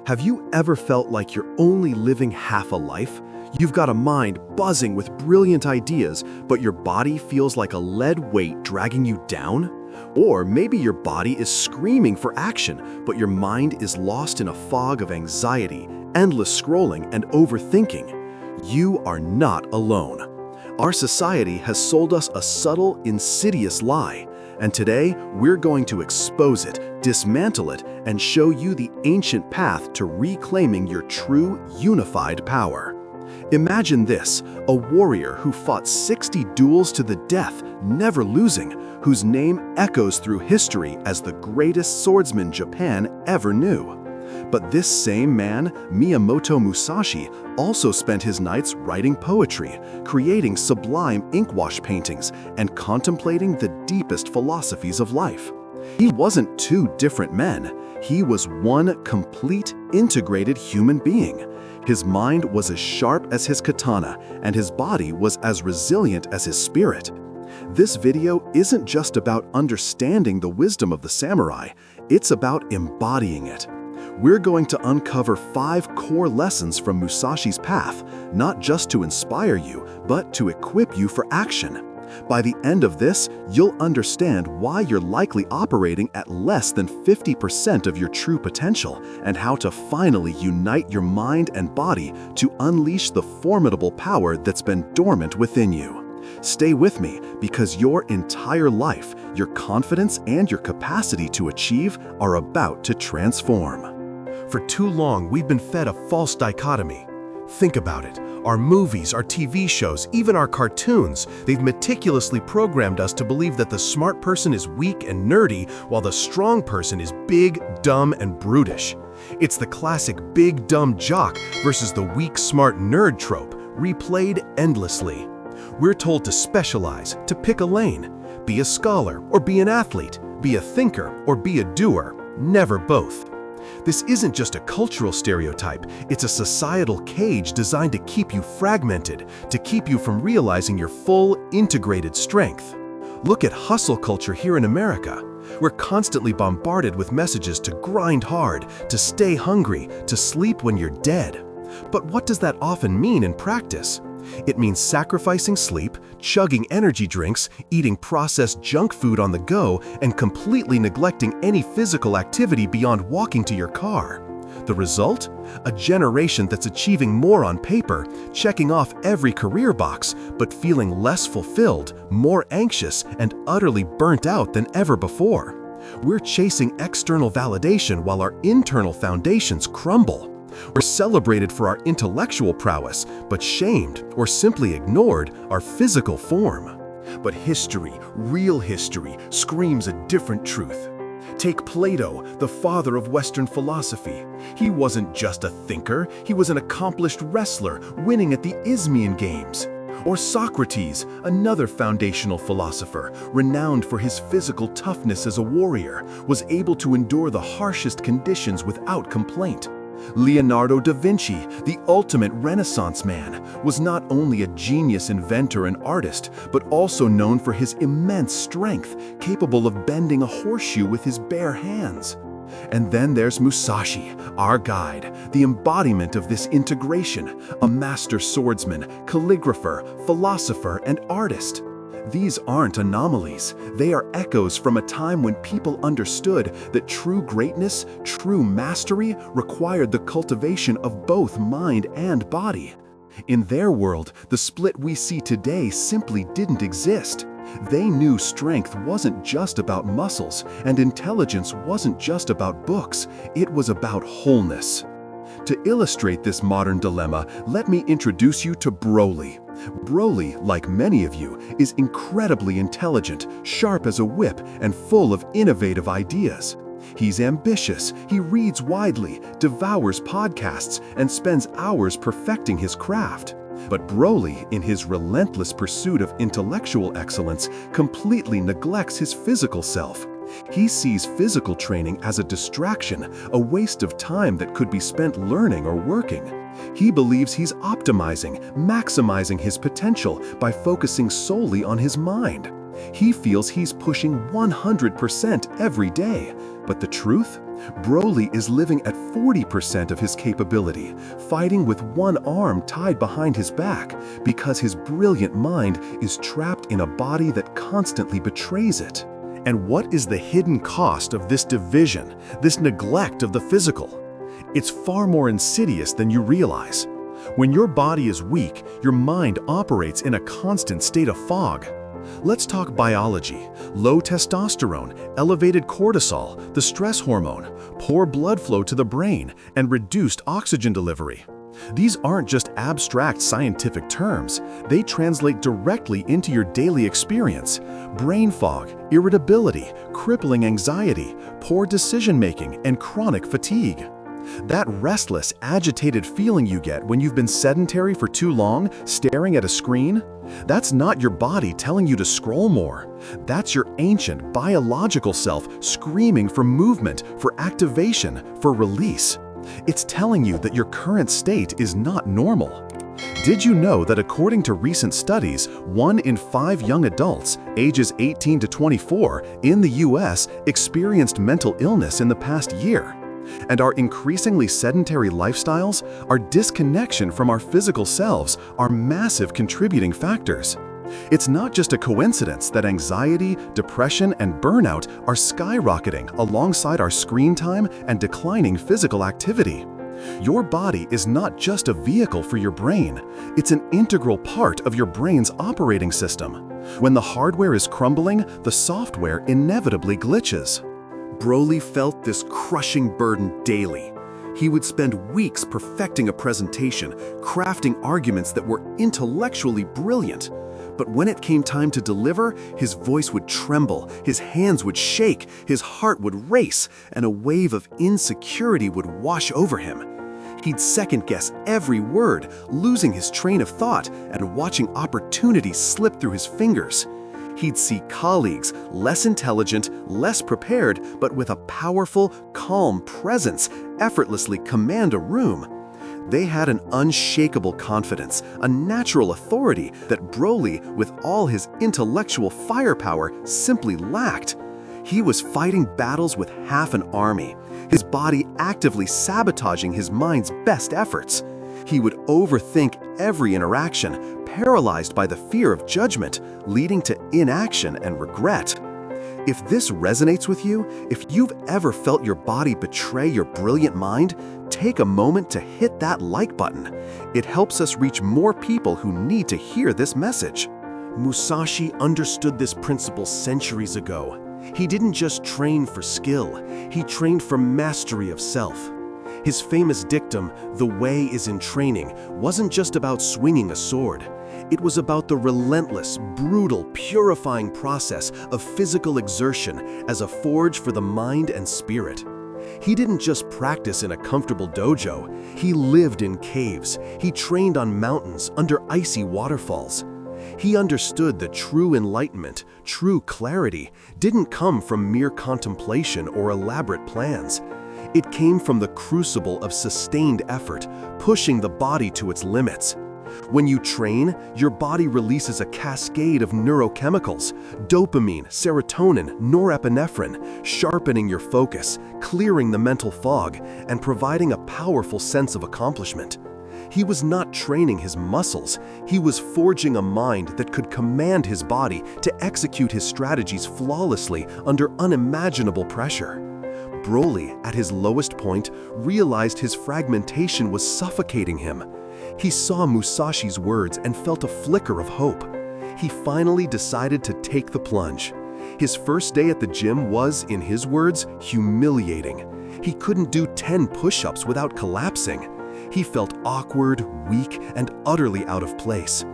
Have you ever felt like you're only living half a life? You've got a mind buzzing with brilliant ideas, but your body feels like a lead weight dragging you down? Or maybe your body is screaming for action, but your mind is lost in a fog of anxiety, endless scrolling, and overthinking. You are not alone. Our society has sold us a subtle, insidious lie, and today we're going to expose it, dismantle it, and show you the ancient path to reclaiming your true, unified power. Imagine this, a warrior who fought 60 duels to the death, never losing, whose name echoes through history as the greatest swordsman Japan ever knew. But this same man, Miyamoto Musashi, also spent his nights writing poetry, creating sublime inkwash paintings, and contemplating the deepest philosophies of life. He wasn't two different men. He was one complete, integrated human being. His mind was as sharp as his katana, and his body was as resilient as his spirit. This video isn't just about understanding the wisdom of the samurai, it's about embodying it. We're going to uncover 5 core lessons from Musashi's path, not just to inspire you, but to equip you for action. By the end of this, you'll understand why you're likely operating at less than 50% of your true potential and how to finally unite your mind and body to unleash the formidable power that's been dormant within you. Stay with me because your entire life, your confidence, and your capacity to achieve are about to transform. For too long, we've been fed a false dichotomy. Think about it. Our movies, our TV shows, even our cartoons, they've meticulously programmed us to believe that the smart person is weak and nerdy, while the strong person is big, dumb, and brutish. It's the classic big, dumb jock versus the weak, smart nerd trope, replayed endlessly. We're told to specialize, to pick a lane, be a scholar or be an athlete, be a thinker or be a doer, never both. This isn't just a cultural stereotype, it's a societal cage designed to keep you fragmented, to keep you from realizing your full, integrated strength. Look at hustle culture here in America. We're constantly bombarded with messages to grind hard, to stay hungry, to sleep when you're dead. But what does that often mean in practice? It means sacrificing sleep, chugging energy drinks, eating processed junk food on the go, and completely neglecting any physical activity beyond walking to your car. The result? A generation that's achieving more on paper, checking off every career box, but feeling less fulfilled, more anxious, and utterly burnt out than ever before. We're chasing external validation while our internal foundations crumble. We're celebrated for our intellectual prowess, but shamed or simply ignored our physical form. But history, real history, screams a different truth. Take Plato, the father of Western philosophy. He wasn't just a thinker, he was an accomplished wrestler, winning at the Isthmian Games. Or Socrates, another foundational philosopher, renowned for his physical toughness as a warrior, was able to endure the harshest conditions without complaint. Leonardo da Vinci, the ultimate Renaissance man, was not only a genius inventor and artist, but also known for his immense strength, capable of bending a horseshoe with his bare hands. And then there's Musashi, our guide, the embodiment of this integration, a master swordsman, calligrapher, philosopher, and artist. These aren't anomalies. They are echoes from a time when people understood that true greatness, true mastery, required the cultivation of both mind and body. In their world, the split we see today simply didn't exist. They knew strength wasn't just about muscles, and intelligence wasn't just about books. It was about wholeness. To illustrate this modern dilemma, let me introduce you to Broly. Broly, like many of you, is incredibly intelligent, sharp as a whip, and full of innovative ideas. He's ambitious, he reads widely, devours podcasts, and spends hours perfecting his craft. But Broly, in his relentless pursuit of intellectual excellence, completely neglects his physical self. He sees physical training as a distraction, a waste of time that could be spent learning or working. He believes he's optimizing, maximizing his potential by focusing solely on his mind. He feels he's pushing 100% every day. But the truth? Broly is living at 40% of his capability, fighting with one arm tied behind his back because his brilliant mind is trapped in a body that constantly betrays it. And what is the hidden cost of this division, this neglect of the physical? It's far more insidious than you realize. When your body is weak, your mind operates in a constant state of fog. Let's talk biology. Low testosterone, elevated cortisol, the stress hormone, poor blood flow to the brain, and reduced oxygen delivery. These aren't just abstract scientific terms. They translate directly into your daily experience. Brain fog, irritability, crippling anxiety, poor decision-making, and chronic fatigue. That restless, agitated feeling you get when you've been sedentary for too long, staring at a screen, that's not your body telling you to scroll more. That's your ancient, biological self screaming for movement, for activation, for release. It's telling you that your current state is not normal. Did you know that according to recent studies, 1 in 5 young adults, ages 18 to 24, in the US experienced mental illness in the past year? And our increasingly sedentary lifestyles, our disconnection from our physical selves, are massive contributing factors. It's not just a coincidence that anxiety, depression, and burnout are skyrocketing alongside our screen time and declining physical activity. Your body is not just a vehicle for your brain, it's an integral part of your brain's operating system. When the hardware is crumbling, the software inevitably glitches. Broly felt this crushing burden daily. He would spend weeks perfecting a presentation, crafting arguments that were intellectually brilliant. But when it came time to deliver, his voice would tremble, his hands would shake, his heart would race, and a wave of insecurity would wash over him. He'd second-guess every word, losing his train of thought and watching opportunities slip through his fingers. He'd see colleagues, less intelligent, less prepared, but with a powerful, calm presence, effortlessly command a room. They had an unshakable confidence, a natural authority that Broly, with all his intellectual firepower, simply lacked. He was fighting battles with half an army, his body actively sabotaging his mind's best efforts. He would overthink every interaction, paralyzed by the fear of judgment, leading to inaction and regret. If this resonates with you, if you've ever felt your body betray your brilliant mind, take a moment to hit that like button. It helps us reach more people who need to hear this message. Musashi understood this principle centuries ago. He didn't just train for skill, he trained for mastery of self. His famous dictum, "The way is in training," wasn't just about swinging a sword. It was about the relentless, brutal, purifying process of physical exertion as a forge for the mind and spirit. He didn't just practice in a comfortable dojo. He lived in caves. He trained on mountains under icy waterfalls. He understood that true enlightenment, true clarity, didn't come from mere contemplation or elaborate plans. It came from the crucible of sustained effort, pushing the body to its limits. When you train, your body releases a cascade of neurochemicals, dopamine, serotonin, norepinephrine, sharpening your focus, clearing the mental fog, and providing a powerful sense of accomplishment. He was not training his muscles, he was forging a mind that could command his body to execute his strategies flawlessly under unimaginable pressure. Broly, at his lowest point, realized his fragmentation was suffocating him. He saw Musashi's words and felt a flicker of hope. He finally decided to take the plunge. His first day at the gym was, in his words, humiliating. He couldn't do 10 push-ups without collapsing. He felt awkward, weak, and utterly out of place.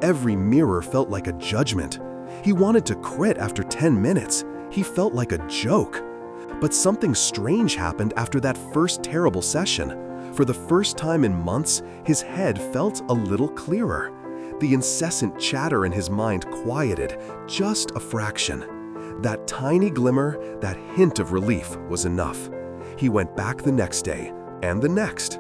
Every mirror felt like a judgment. He wanted to quit after 10 minutes. He felt like a joke. But something strange happened after that first terrible session. For the first time in months, his head felt a little clearer. The incessant chatter in his mind quieted, just a fraction. That tiny glimmer, that hint of relief was enough. He went back the next day, and the next.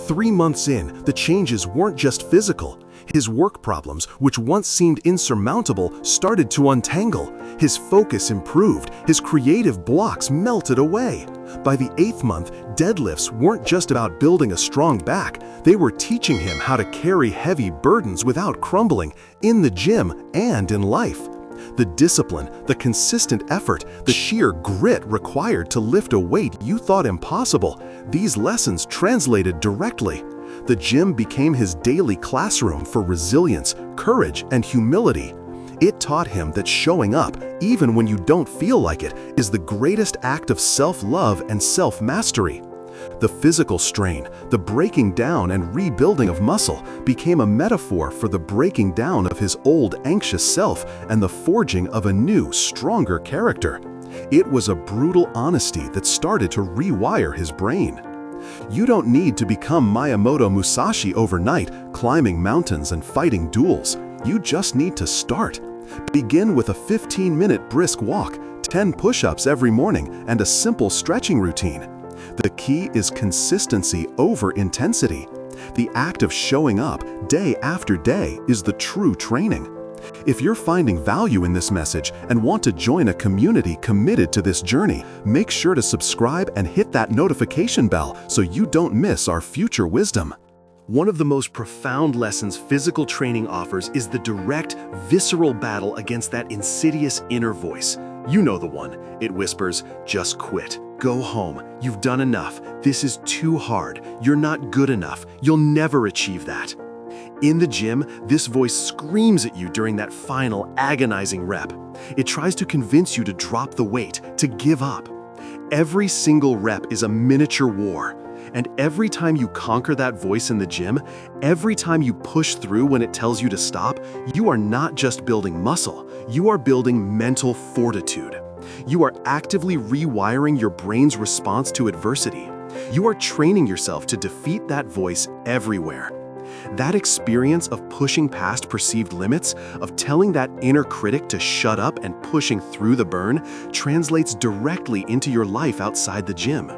3 months in, the changes weren't just physical. His work problems, which once seemed insurmountable, started to untangle. His focus improved, his creative blocks melted away. By the 8th month, deadlifts weren't just about building a strong back, they were teaching him how to carry heavy burdens without crumbling, in the gym and in life. The discipline, the consistent effort, the sheer grit required to lift a weight you thought impossible, these lessons translated directly. The gym became his daily classroom for resilience, courage, and humility. It taught him that showing up, even when you don't feel like it, is the greatest act of self-love and self-mastery. The physical strain, the breaking down and rebuilding of muscle, became a metaphor for the breaking down of his old anxious self and the forging of a new, stronger character. It was a brutal honesty that started to rewire his brain. You don't need to become Miyamoto Musashi overnight, climbing mountains and fighting duels. You just need to start. Begin with a 15-minute brisk walk, 10 push-ups every morning, and a simple stretching routine. The key is consistency over intensity. The act of showing up day after day is the true training. If you're finding value in this message and want to join a community committed to this journey, make sure to subscribe and hit that notification bell so you don't miss our future wisdom. One of the most profound lessons physical training offers is the direct, visceral battle against that insidious inner voice. You know the one. It whispers, "Just quit. Go home. You've done enough. This is too hard. You're not good enough. You'll never achieve that." In the gym, this voice screams at you during that final, agonizing rep. It tries to convince you to drop the weight, to give up. Every single rep is a miniature war. And every time you conquer that voice in the gym, every time you push through when it tells you to stop, you are not just building muscle, you are building mental fortitude. You are actively rewiring your brain's response to adversity. You are training yourself to defeat that voice everywhere. That experience of pushing past perceived limits, of telling that inner critic to shut up and pushing through the burn, translates directly into your life outside the gym.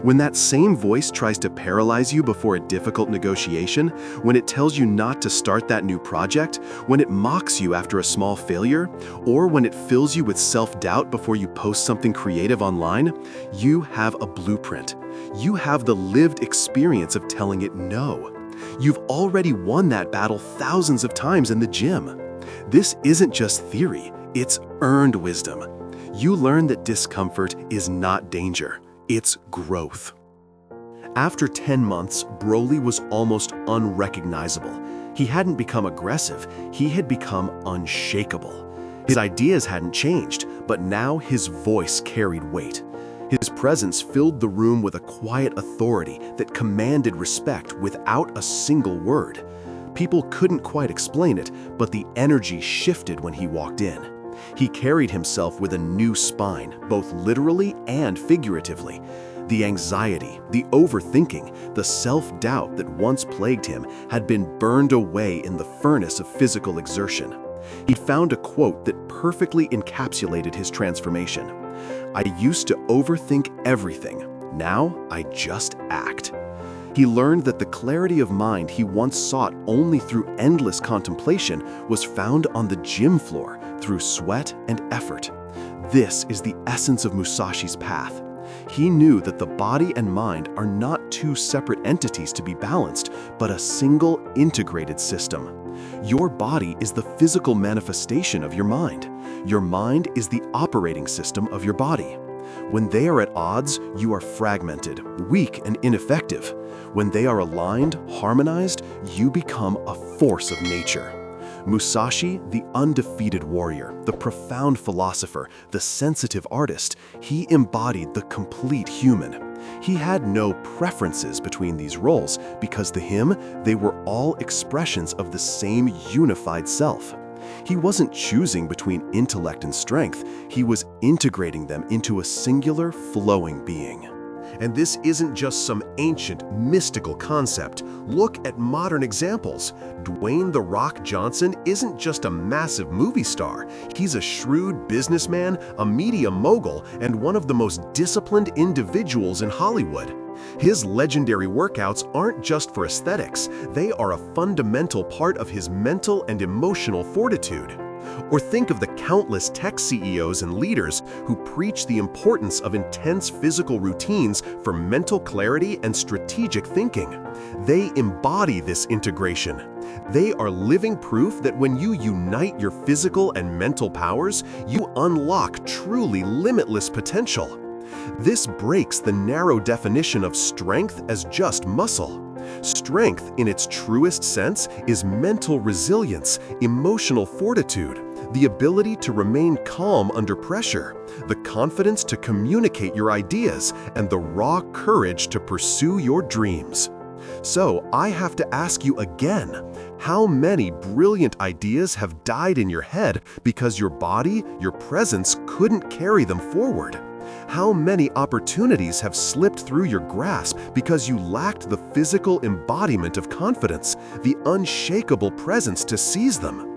When that same voice tries to paralyze you before a difficult negotiation, when it tells you not to start that new project, when it mocks you after a small failure, or when it fills you with self-doubt before you post something creative online, you have a blueprint. You have the lived experience of telling it no. You've already won that battle thousands of times in the gym. This isn't just theory, it's earned wisdom. You learn that discomfort is not danger. It's growth. After 10 months, Broly was almost unrecognizable. He hadn't become aggressive, he had become unshakable. His ideas hadn't changed, but now his voice carried weight. His presence filled the room with a quiet authority that commanded respect without a single word. People couldn't quite explain it, but the energy shifted when he walked in. He carried himself with a new spine, both literally and figuratively. The anxiety, the overthinking, the self-doubt that once plagued him had been burned away in the furnace of physical exertion. He'd found a quote that perfectly encapsulated his transformation. "I used to overthink everything. Now I just act." He learned that the clarity of mind he once sought only through endless contemplation was found on the gym floor through sweat and effort. This is the essence of Musashi's path. He knew that the body and mind are not two separate entities to be balanced, but a single integrated system. Your body is the physical manifestation of your mind. Your mind is the operating system of your body. When they are at odds, you are fragmented, weak, and ineffective. When they are aligned, harmonized, you become a force of nature. Musashi, the undefeated warrior, the profound philosopher, the sensitive artist, he embodied the complete human. He had no preferences between these roles because to him, they were all expressions of the same unified self. He wasn't choosing between intellect and strength, he was integrating them into a singular, flowing being. And this isn't just some ancient, mystical concept. Look at modern examples. Dwayne "The Rock" Johnson isn't just a massive movie star. He's a shrewd businessman, a media mogul, and one of the most disciplined individuals in Hollywood. His legendary workouts aren't just for aesthetics, they are a fundamental part of his mental and emotional fortitude. Or think of the countless tech CEOs and leaders who preach the importance of intense physical routines for mental clarity and strategic thinking. They embody this integration. They are living proof that when you unite your physical and mental powers, you unlock truly limitless potential. This breaks the narrow definition of strength as just muscle. Strength, in its truest sense, is mental resilience, emotional fortitude, the ability to remain calm under pressure, the confidence to communicate your ideas, and the raw courage to pursue your dreams. So, I have to ask you again, how many brilliant ideas have died in your head because your body, your presence couldn't carry them forward? How many opportunities have slipped through your grasp because you lacked the physical embodiment of confidence, the unshakable presence to seize them?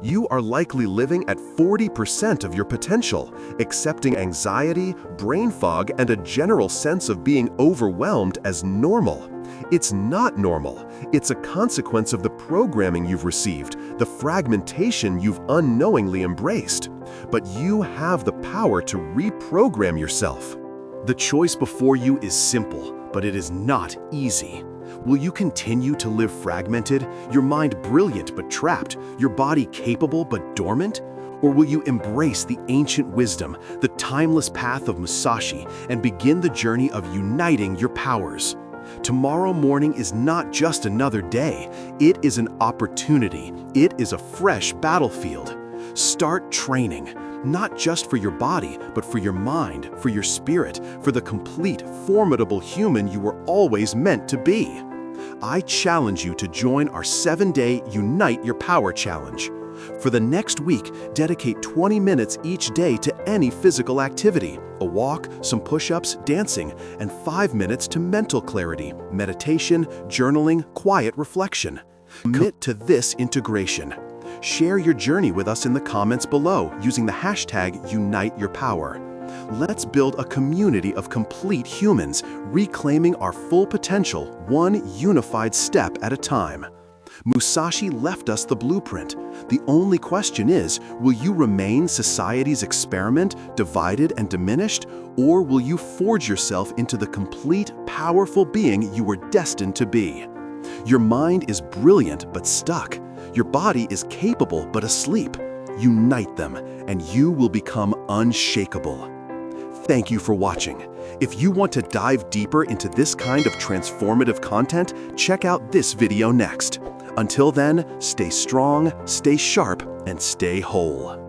You are likely living at 40% of your potential, accepting anxiety, brain fog, and a general sense of being overwhelmed as normal. It's not normal. It's a consequence of the programming you've received, the fragmentation you've unknowingly embraced. But you have the power to reprogram yourself. The choice before you is simple, but it is not easy. Will you continue to live fragmented, your mind brilliant but trapped, your body capable but dormant? Or will you embrace the ancient wisdom, the timeless path of Musashi, and begin the journey of uniting your powers? Tomorrow morning is not just another day. It is an opportunity. It is a fresh battlefield. Start training, not just for your body, but for your mind, for your spirit, for the complete, formidable human you were always meant to be. I challenge you to join our 7-day Unite Your Power Challenge. For the next week, dedicate 20 minutes each day to any physical activity, a walk, some push-ups, dancing, and 5 minutes to mental clarity, meditation, journaling, quiet reflection. Commit to this integration. Share your journey with us in the comments below using the hashtag UniteYourPower. Let's build a community of complete humans, reclaiming our full potential, one unified step at a time. Musashi left us the blueprint. The only question is, will you remain society's experiment, divided and diminished, or will you forge yourself into the complete, powerful being you were destined to be? Your mind is brilliant but stuck. Your body is capable but asleep. Unite them, and you will become unshakable. Thank you for watching. If you want to dive deeper into this kind of transformative content, check out this video next. Until then, stay strong, stay sharp, and stay whole.